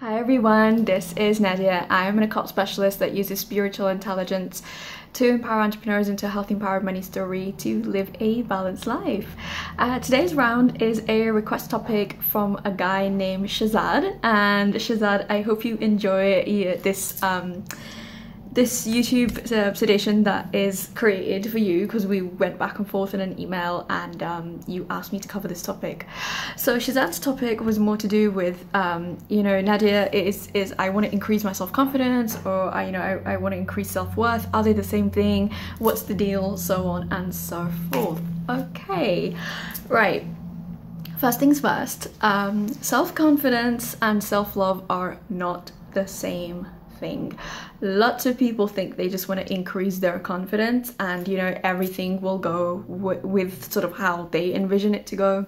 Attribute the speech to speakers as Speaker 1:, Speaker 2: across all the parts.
Speaker 1: Hi everyone, this is Nadia. I am an occult specialist that uses spiritual intelligence to empower entrepreneurs into a healthy, empowered money story to live a balanced life. Today's round is a request topic from a guy named Shazad. And Shazad, I hope you enjoy this YouTube suggestion that is created for you, because we went back and forth in an email and you asked me to cover this topic. So Shazad's topic was more to do with Nadia, is I want to increase my self-confidence, or I want to increase self-worth. Are they the same thing? What's the deal? So on and so forth. Okay, right. First things first, self-confidence and self-love are not the same thing. Lots of people think they just want to increase their confidence and everything will go with sort of how they envision it to go.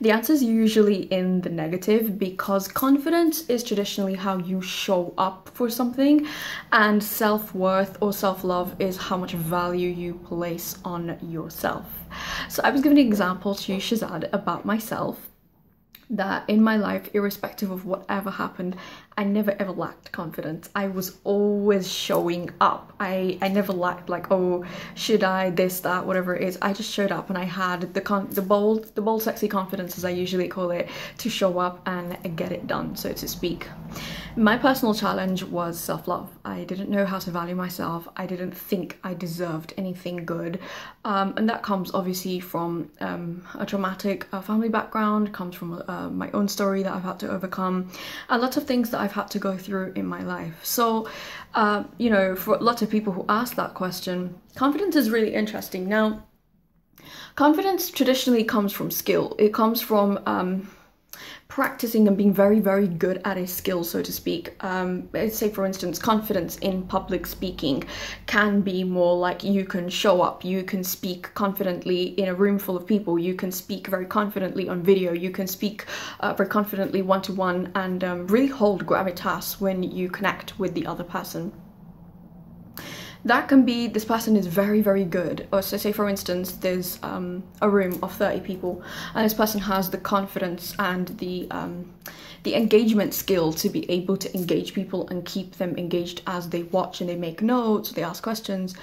Speaker 1: The answer is usually in the negative, because confidence is traditionally how you show up for something, and self-worth or self-love is how much value you place on yourself. So I was giving an example to Shazad about myself, that in my life, irrespective of whatever happened, I never ever lacked confidence. I was always showing up. I never lacked like, oh, should I, this, that, whatever it is. I just showed up, and I had the bold, sexy confidence, as I usually call it, to show up and get it done, so to speak. My personal challenge was self-love. I didn't know how to value myself. I didn't think I deserved anything good. And that comes obviously from a traumatic family background, comes from my own story that I've had to overcome, and lots of things that I've had to go through in my life. So, for lots of people who ask that question, confidence is really interesting. Now, confidence traditionally comes from skill. It comes from practicing and being very, very good at a skill, so to speak. Let's say, for instance, confidence in public speaking can be more like you can show up, you can speak confidently in a room full of people, you can speak very confidently on video, you can speak very confidently one-to-one, and really hold gravitas when you connect with the other person. That can be, this person is very, very good. Or so say, for instance, there's a room of 30 people, and this person has the confidence and the engagement skill to be able to engage people and keep them engaged as they watch and they make notes, they ask questions.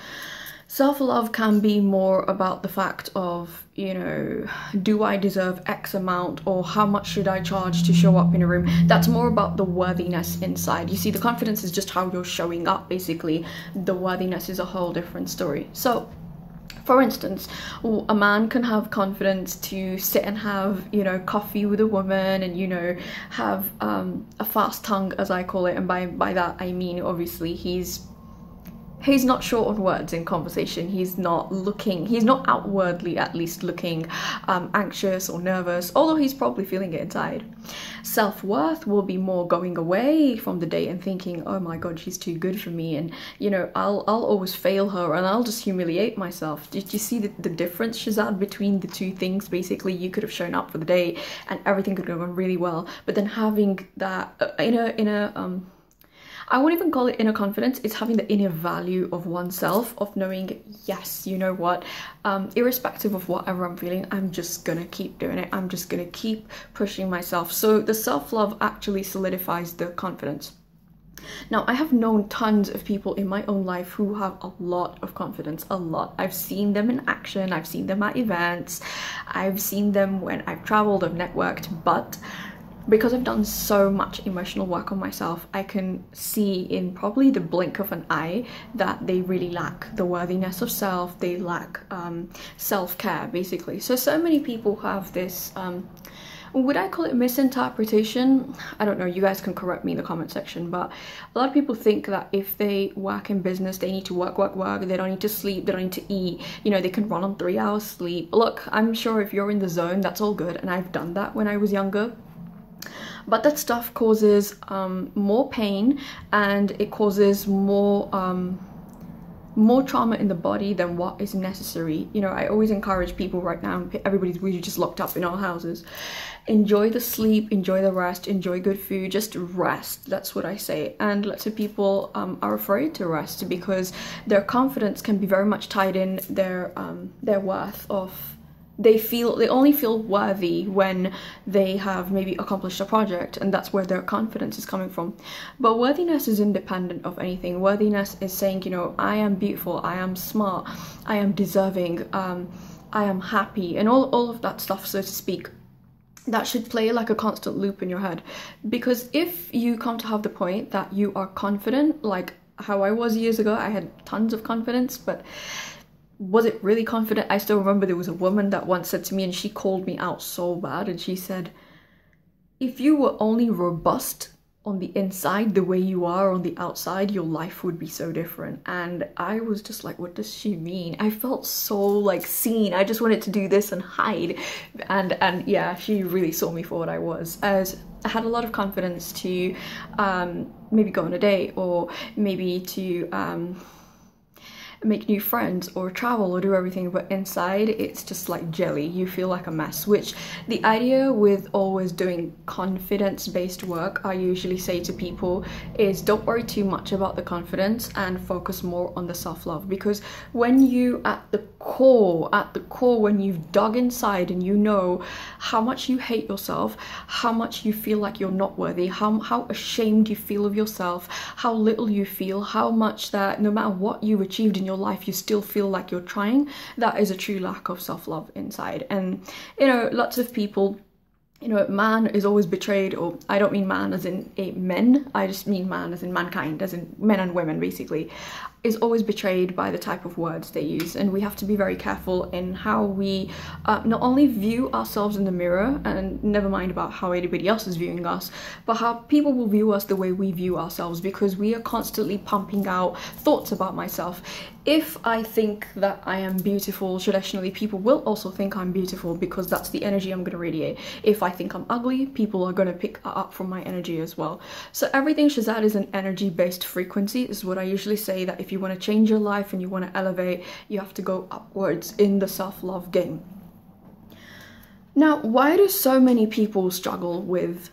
Speaker 1: Self-love can be more about the fact of, do I deserve X amount, or how much should I charge to show up in a room? That's more about the worthiness inside. You see, the confidence is just how you're showing up, basically. The worthiness is a whole different story. So, for instance, a man can have confidence to sit and have, coffee with a woman and, have a fast tongue, as I call it. And by that, I mean, obviously, he's not short on words in conversation. He's not outwardly at least looking anxious or nervous, although he's probably feeling it inside. Self-worth will be more going away from the date and thinking, oh my god, she's too good for me, and I'll always fail her and I'll just humiliate myself. Did you see the difference, Shazad, between the two things? Basically, you could have shown up for the day and everything could have gone really well, but then having that I won't even call it inner confidence, it's having the inner value of oneself, of knowing, yes, you know what, irrespective of whatever I'm feeling, I'm just gonna keep doing it, I'm just gonna keep pushing myself. So the self-love actually solidifies the confidence. Now, I have known tons of people in my own life who have a lot of confidence, a lot. I've seen them in action, I've seen them at events, I've seen them when I've traveled, I've networked, but because I've done so much emotional work on myself, I can see in probably the blink of an eye that they really lack the worthiness of self, they lack self-care, basically. So many people have this, would I call it misinterpretation? I don't know, you guys can correct me in the comment section, but a lot of people think that if they work in business, they need to work, they don't need to sleep, they don't need to eat, they can run on 3 hours sleep. Look, I'm sure if you're in the zone, that's all good, and I've done that when I was younger. But that stuff causes more pain, and it causes more trauma in the body than what is necessary. I always encourage people right now, everybody's really just locked up in our houses. Enjoy the sleep, enjoy the rest, enjoy good food, just rest. That's what I say. And lots of people are afraid to rest because their confidence can be very much tied in their worth of they only feel worthy when they have maybe accomplished a project, and that's where their confidence is coming from. But worthiness is independent of anything. Worthiness is saying, you know, I am beautiful, I am smart, I am deserving, I am happy, and all of that stuff, so to speak. That should play like a constant loop in your head, because if you come to have the point that you are confident, like how I was years ago, I had tons of confidence, but was it really confident? I still remember there was a woman that once said to me, and she called me out so bad, and she said, if you were only robust on the inside the way you are on the outside, your life would be so different. And I was just like, what does she mean? I felt so like seen. I just wanted to do this and hide, and yeah, she really saw me for what I was. As I had a lot of confidence to maybe go on a date, or maybe to make new friends or travel or do everything, but inside it's just like jelly. You feel like a mess. Which the idea with always doing confidence-based work, I usually say to people, is don't worry too much about the confidence and focus more on the self-love. Because when you at the core, when you've dug inside and you know how much you hate yourself, how much you feel like you're not worthy, how ashamed you feel of yourself, how little you feel, how much that no matter what you've achieved in your life, you still feel like you're trying, that is a true lack of self-love inside. And you know, lots of people, you know, man is always betrayed, or I don't mean man as in men, I just mean man as in mankind, as in men and women basically, is always betrayed by the type of words they use. And we have to be very careful in how we not only view ourselves in the mirror, and never mind about how anybody else is viewing us, but how people will view us the way we view ourselves, because we are constantly pumping out thoughts about myself. If I think that I am beautiful, traditionally people will also think I'm beautiful, because that's the energy I'm going to radiate. If I think I'm ugly, people are going to pick up from my energy as well. So everything, Shazad, is an energy-based frequency, is what I usually say, that if you want to change your life and you want to elevate, you have to go upwards in the self-love game. Now, why do so many people struggle with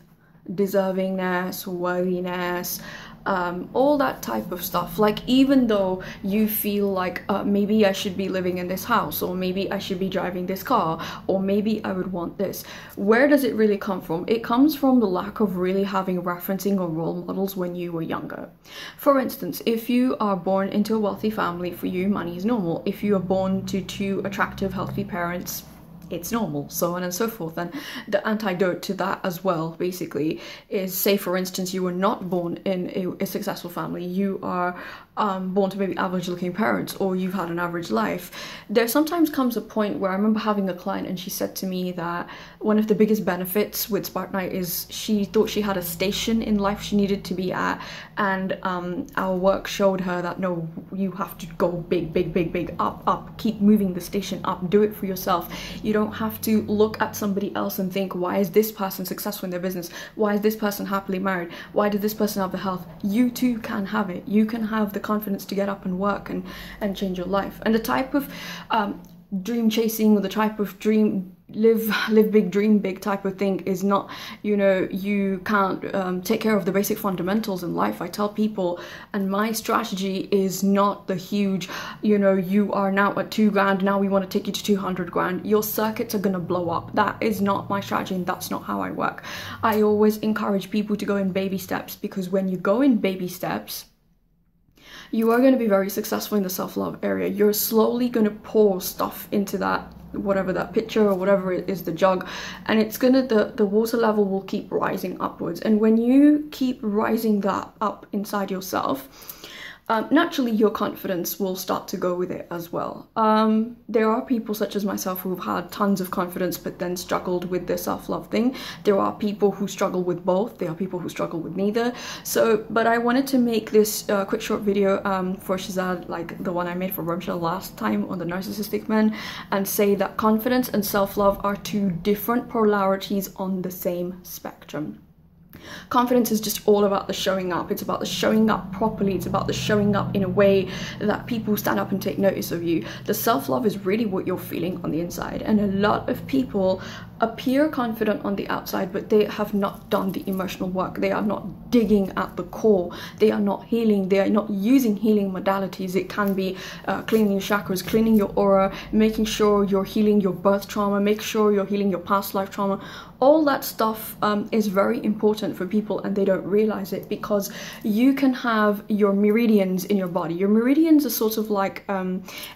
Speaker 1: deservingness, worthiness, all that type of stuff? Like, even though you feel like maybe I should be living in this house, or maybe I should be driving this car, or maybe I would want this, where does it really come from? It comes from the lack of really having referencing or role models when you were younger. For instance, if you are born into a wealthy family, for you money is normal. If you are born to two attractive, healthy parents, it's normal, so on and so forth. And the antidote to that as well, basically, is, say for instance you were not born in a successful family, you are born to maybe average looking parents, or you've had an average life. There sometimes comes a point where I remember having a client, and she said to me that one of the biggest benefits with Spartanite is she thought she had a station in life she needed to be at, and our work showed her that no, you have to go big, up, keep moving the station up, do it for yourself. You don't have to look at somebody else and think, why is this person successful in their business, why is this person happily married, why did this person have the health? You too can have it. You can have the confidence to get up and work and change your life. And the type of dream chasing, or the type of dream live big, dream big type of thing is not, you know, you can't take care of the basic fundamentals in life. I tell people, and my strategy is not the huge, you know, you are now at 2 grand, now we want to take you to 200 grand. Your circuits are going to blow up. That is not my strategy, and that's not how I work. I always encourage people to go in baby steps, because when you go in baby steps, you are going to be very successful in the self-love area. You're slowly going to pour stuff into that, whatever that pitcher or whatever it is, the jug, and it's gonna, the water level will keep rising upwards. And when you keep rising that up inside yourself, naturally your confidence will start to go with it as well. There are people such as myself who've had tons of confidence but then struggled with the self-love thing. There are people who struggle with both. There are people who struggle with neither. So, but I wanted to make this quick short video for Shazad, like the one I made for Ramsha last time on the narcissistic men, and say that confidence and self-love are two different polarities on the same spectrum. Confidence is just all about the showing up. It's about the showing up properly. It's about the showing up in a way that people stand up and take notice of you. The self-love is really what you're feeling on the inside. And a lot of people appear confident on the outside, but they have not done the emotional work. They are not digging at the core. They are not healing. They are not using healing modalities. It can be cleaning your chakras, cleaning your aura, making sure you're healing your birth trauma, make sure you're healing your past life trauma. All that stuff is very important for people, and they don't realize it, because you can have your meridians in your body. Your meridians are sort of like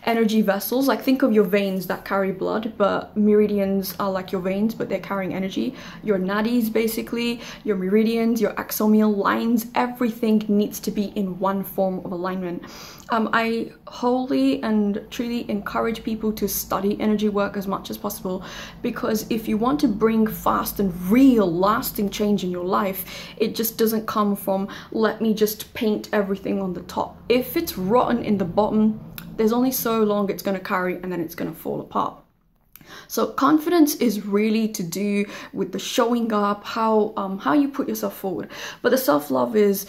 Speaker 1: energy vessels. Like, think of your veins that carry blood, but meridians are like your veins, but they're carrying energy. Your nadis, basically, your meridians, your axomial lines, everything needs to be in one form of alignment. I wholly and truly encourage people to study energy work as much as possible, because if you want to bring fast and real lasting change in your life, it just doesn't come from, let me just paint everything on the top. If it's rotten in the bottom, there's only so long it's going to carry, and then it's going to fall apart. So confidence is really to do with the showing up, how you put yourself forward. But the self-love is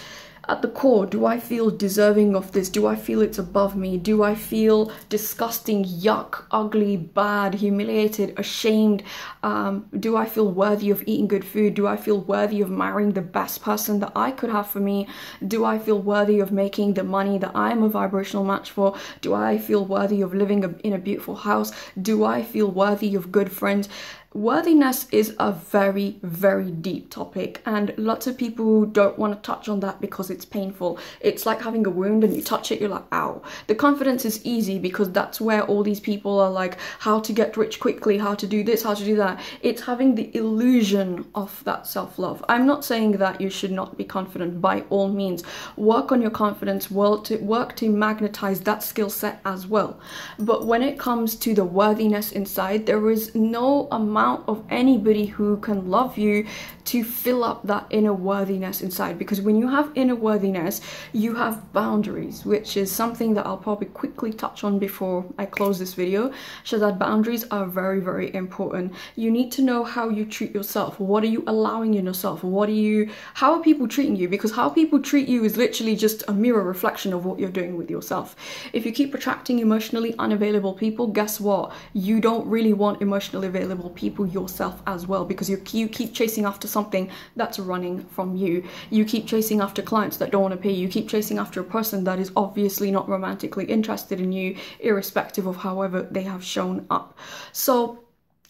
Speaker 1: at the core. Do I feel deserving of this? Do I feel it's above me? Do I feel disgusting, yuck, ugly, bad, humiliated, ashamed? Do I feel worthy of eating good food? Do I feel worthy of marrying the best person that I could have for me? Do I feel worthy of making the money that I am a vibrational match for? Do I feel worthy of living in a beautiful house? Do I feel worthy of good friends? Worthiness is a very, very deep topic, and lots of people don't want to touch on that because it's painful. It's like having a wound and you touch it, you're like, ow. The confidence is easy because that's where all these people are like, how to get rich quickly, how to do this, how to do that. It's having the illusion of that self-love. I'm not saying that you should not be confident. By all means, work on your confidence, work to magnetize that skill set as well. But when it comes to the worthiness inside, there is no amount of anybody who can love you to fill up that inner worthiness inside, because when you have inner worthiness, you have boundaries, which is something that I'll probably quickly touch on before I close this video. So that boundaries are very, very important. You need to know how you treat yourself. What are you allowing in yourself? How are people treating you? Because how people treat you is literally just a mirror reflection of what you're doing with yourself. If you keep attracting emotionally unavailable people, guess what? You don't really want emotionally available people yourself as well, because you keep chasing after something that's running from you. You keep chasing after clients that don't want to pay you. You keep chasing after a person that is obviously not romantically interested in you, irrespective of however they have shown up. So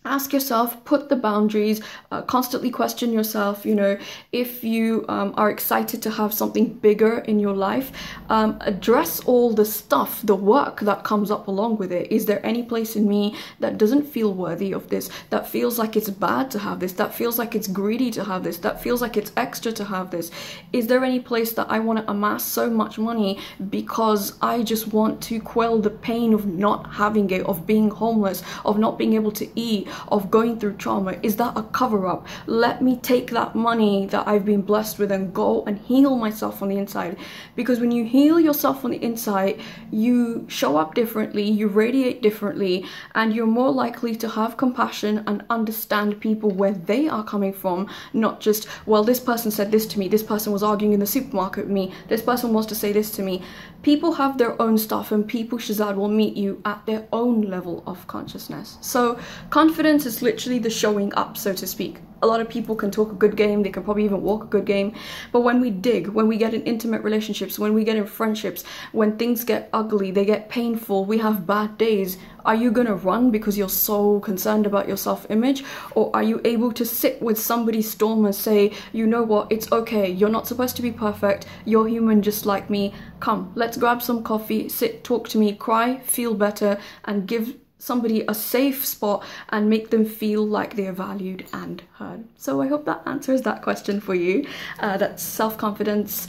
Speaker 1: ask yourself, put the boundaries, constantly question yourself, you know, if you are excited to have something bigger in your life, address all the stuff, the work that comes up along with it. Is there any place in me that doesn't feel worthy of this, that feels like it's bad to have this, that feels like it's greedy to have this, that feels like it's extra to have this? Is there any place that I want to amass so much money because I just want to quell the pain of not having it, of being homeless, of not being able to eat, of going through trauma? Is that a cover-up? Let me take that money that I've been blessed with and go and heal myself on the inside. Because when you heal yourself on the inside, you show up differently, you radiate differently, and you're more likely to have compassion and understand people where they are coming from, not just, well, this person said this to me, this person was arguing in the supermarket with me, this person wants to say this to me. People have their own stuff, and people, Shazad, will meet you at their own level of consciousness. So confidence is literally the showing up, so to speak. A lot of people can talk a good game, they can probably even walk a good game, but when we dig, when we get in intimate relationships, when we get in friendships, when things get ugly, they get painful, we have bad days, are you gonna run because you're so concerned about your self-image? Or are you able to sit with somebody's storm and say, you know what, it's okay, you're not supposed to be perfect, you're human just like me, come, let's grab some coffee, sit, talk to me, cry, feel better, and give somebody a safe spot and make them feel like they're valued and heard. So I hope that answers that question for you. That's self-confidence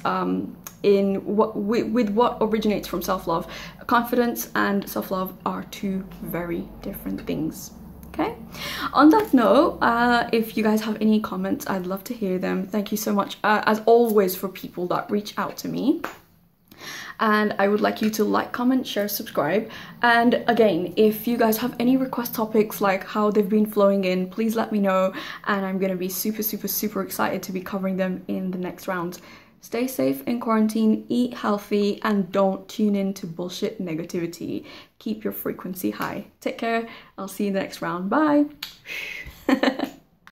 Speaker 1: with what originates from self-love. Confidence and self-love are two very different things. Okay, on that note, if you guys have any comments, I'd love to hear them. Thank you so much, as always, for people that reach out to me. And I would like you to like, comment, share, subscribe. And again, if you guys have any request topics, like how they've been flowing in, please let me know, and I'm gonna be super, super, super excited to be covering them in the next round. Stay safe in quarantine, eat healthy, and don't tune in to bullshit negativity. Keep your frequency high. Take care. I'll see you in the next round. Bye.